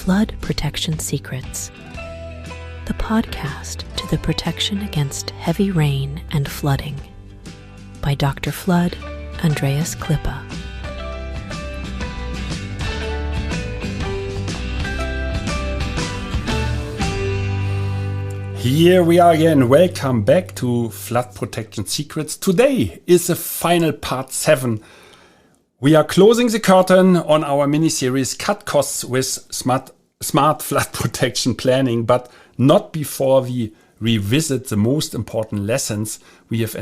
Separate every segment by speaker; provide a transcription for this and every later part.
Speaker 1: Flood Protection Secrets, the podcast to the protection against heavy rain and flooding, by Dr. Flood, Andreas Klippe.
Speaker 2: Here we are again. Welcome back to Flood Protection Secrets. Today is the final part 7. We are closing the curtain on our mini-series Cut Costs with Smart Flood Protection Planning, but not before we revisit the most important lessons we have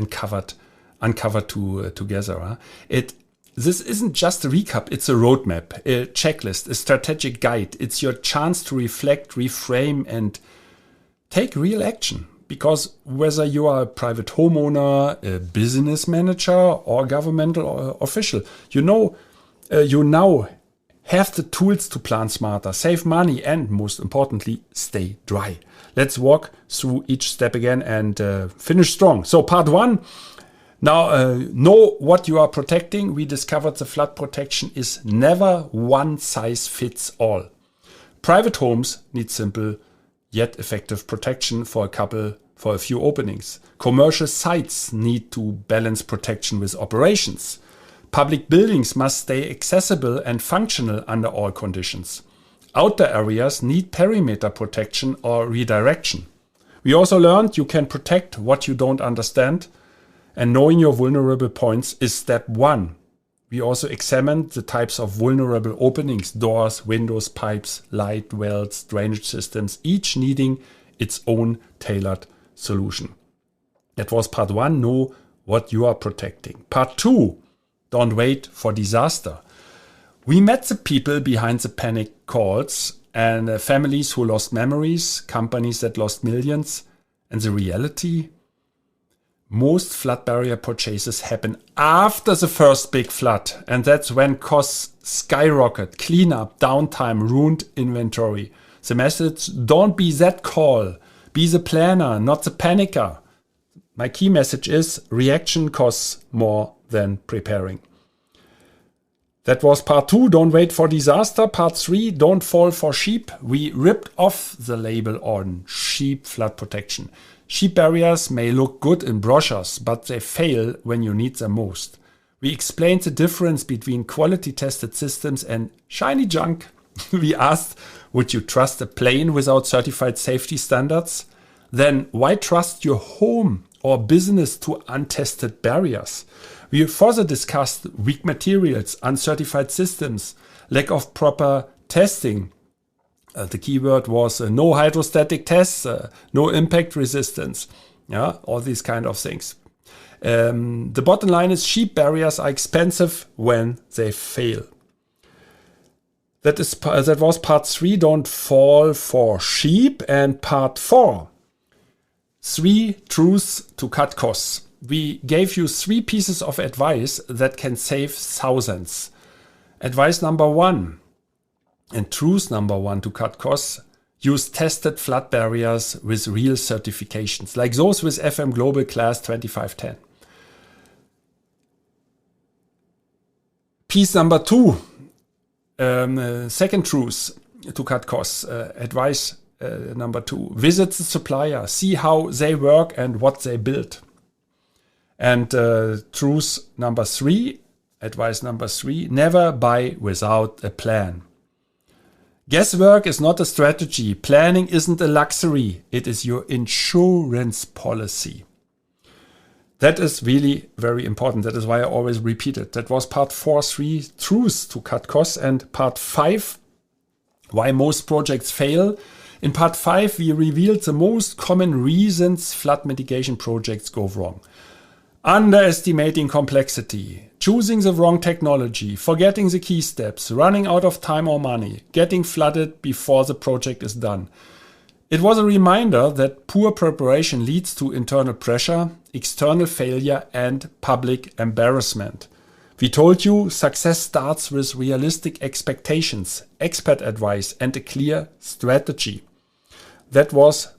Speaker 2: uncovered together. This isn't just a recap, it's a roadmap, a checklist, a strategic guide. It's your chance to reflect, reframe, and take real action. Because whether you are a private homeowner, a business manager, or governmental official, you now have the tools to plan smarter, save money, and most importantly, stay dry. Let's walk through each step again and finish strong. So part 1, now know what you are protecting. We discovered the flood protection is never one size fits all. Private homes need simple yet effective protection for a few openings. Commercial sites need to balance protection with operations. Public buildings must stay accessible and functional under all conditions. Outdoor areas need perimeter protection or redirection. We also learned you can protect what you don't understand, and knowing your vulnerable points is step 1. We also examined the types of vulnerable openings: doors, windows, pipes, light wells, drainage systems, each needing its own tailored solution. That was part 1, know what you are protecting. Part 2, don't wait for disaster. We met the people behind the panic calls and families who lost memories, companies that lost millions, and the reality: most flood barrier purchases happen after the first big flood, and that's when costs skyrocket, cleanup, downtime, ruined inventory. The message: don't be that call, be the planner, not the panicker. My key message is: reaction costs more than preparing. That was part 2, don't wait for disaster. Part 3, don't fall for sheep. We ripped off the label on sheep flood protection. Sheep barriers may look good in brochures, but they fail when you need them most. We explained the difference between quality-tested systems and shiny junk. We asked, would you trust a plane without certified safety standards? Then why trust your home or business to untested barriers? We further discussed weak materials, uncertified systems, lack of proper testing. The keyword was no hydrostatic tests, no impact resistance, all these kind of things. The bottom line is sheep barriers are expensive when they fail. That was part 3, don't fall for sheep, and part 4, 3 truths to cut costs. We gave you 3 pieces of advice that can save thousands. Advice number 1. And truth number 1 to cut costs: use tested flood barriers with real certifications, like those with FM Global Class 2510. Piece number 2, second truth to cut costs, advice number 2, visit the supplier, see how they work and what they build. And truth number 3, advice number 3, never buy without a plan. Guesswork is not a strategy. Planning isn't a luxury. It is your insurance policy. That is really very important. That is why I always repeat it. That was part 4, 3 truths to cut costs, and part 5, why most projects fail. In part 5, we revealed the most common reasons flood mitigation projects go wrong. Underestimating complexity, choosing the wrong technology, forgetting the key steps, running out of time or money, getting flooded before the project is done. It was a reminder that poor preparation leads to internal pressure, external failure, and public embarrassment. We told you success starts with realistic expectations, expert advice, and a clear strategy. That was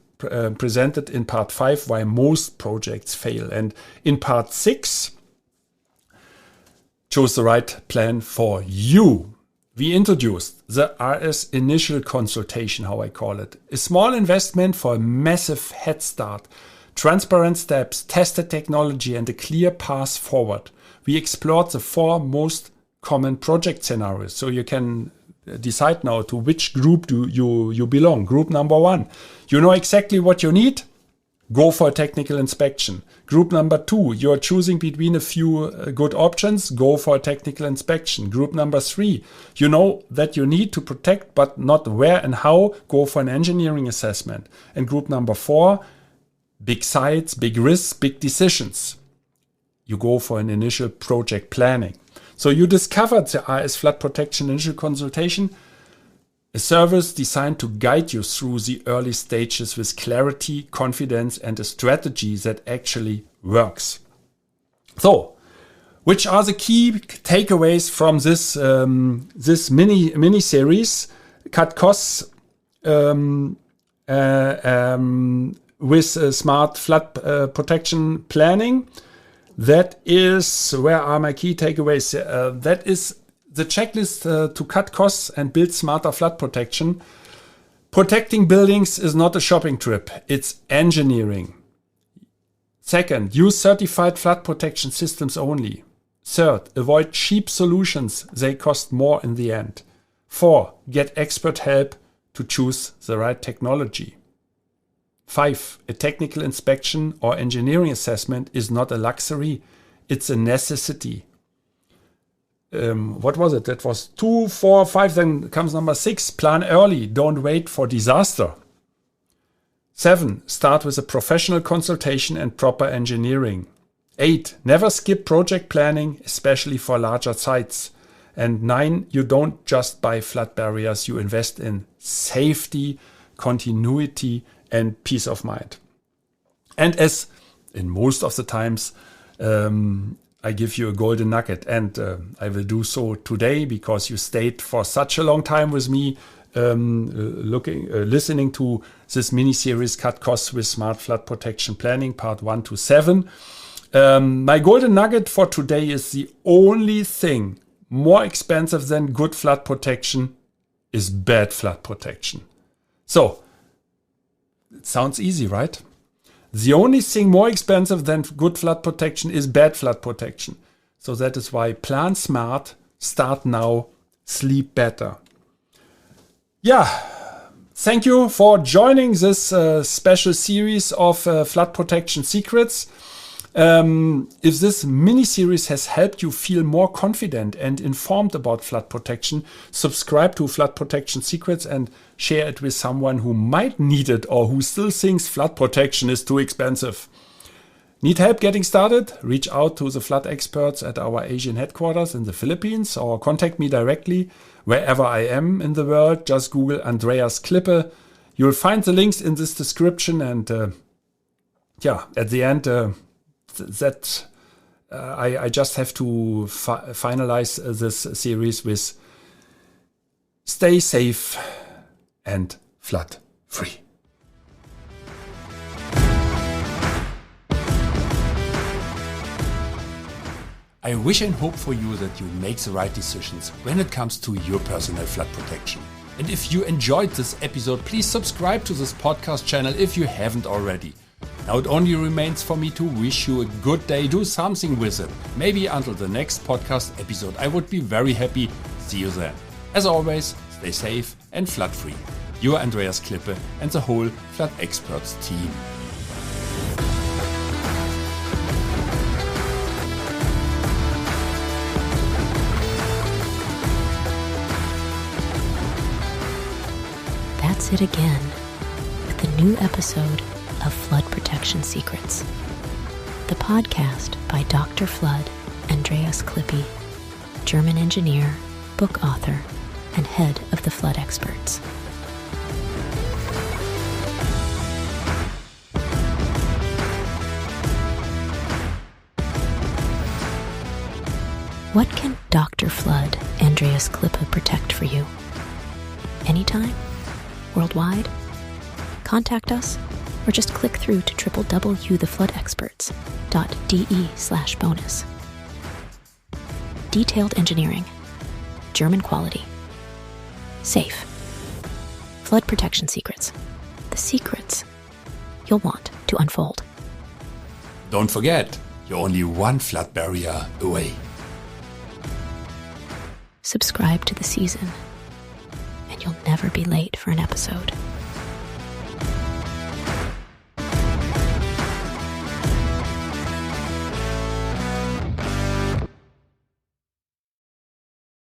Speaker 2: presented in part 5, why most projects fail. And in part 6, choose the right plan for you. we introduced the RS initial consultation, how I call it. A small investment for a massive head start, transparent steps, tested technology, and a clear path forward. We explored the 4 most common project scenarios. So you can decide now to which group do you belong. Group number 1, you know exactly what you need. Go for a technical inspection. Group number 2, you're choosing between a few good options. Go for a technical inspection. Group number 3, you know that you need to protect but not where and how. Go for an engineering assessment. And group number 4, big sites, big risks, big decisions. You go for an initial project planning. So you discovered the RS Flood Protection Initial Consultation, a service designed to guide you through the early stages with clarity, confidence, and a strategy that actually works. So, which are the key takeaways from this this mini series? Cut costs with smart flood protection planning. That is, where are my key takeaways? That is the checklist to cut costs and build smarter flood protection. Protecting buildings is not a shopping trip, it's engineering. Second, use certified flood protection systems only. Third, avoid cheap solutions, they cost more in the end. 4, get expert help to choose the right technology. 5, a technical inspection or engineering assessment is not a luxury, it's a necessity. What was it? That was 2, 4, 5, then comes number 6, plan early, don't wait for disaster. 7, start with a professional consultation and proper engineering. 8, never skip project planning, especially for larger sites. And 9, you don't just buy flood barriers, you invest in safety, continuity, and peace of mind. And as in most of the times, I give you a golden nugget, and I will do so today because you stayed for such a long time with me, listening to this mini-series, Cut Costs with Smart Flood Protection Planning, part 1 to 7. My golden nugget for today is the only thing more expensive than good flood protection is bad flood protection. So, it sounds easy, right? The only thing more expensive than good flood protection is bad flood protection. So that is why plan smart, start now, sleep better. Yeah, thank you for joining this special series of flood protection secrets. If this mini-series has helped you feel more confident and informed about flood protection, subscribe to Flood Protection Secrets and share it with someone who might need it or who still thinks flood protection is too expensive. Need help getting started? Reach out to the flood experts at our Asian headquarters in the Philippines or contact me directly wherever I am in the world. Just Google Andreas Klippe. You'll find the links in this description, and at the end, I just have to finalize this series with stay safe and flood free. I wish and hope for you that you make the right decisions when it comes to your personal flood protection. And if you enjoyed this episode, please subscribe to this podcast channel if you haven't already. Now it only remains for me to wish you a good day. Do something with it. Maybe until the next podcast episode. I would be very happy. See you then. As always, stay safe and flood free. Your Andreas Klippe and the whole Flood Experts team.
Speaker 1: That's it again with the new episode of Flood Protection Secrets, the podcast by Dr. Flood Andreas Klippe, German engineer, book author, and head of the Flood Experts. What can Dr. Flood Andreas Klippe protect for you? Anytime? Worldwide? Contact us or just click through to www.thefloodexperts.de/bonus. Detailed engineering, German quality, safe. Flood protection secrets. The secrets you'll want to unfold.
Speaker 2: Don't forget, you're only one flood barrier away.
Speaker 1: Subscribe to the season, and you'll never be late for an episode.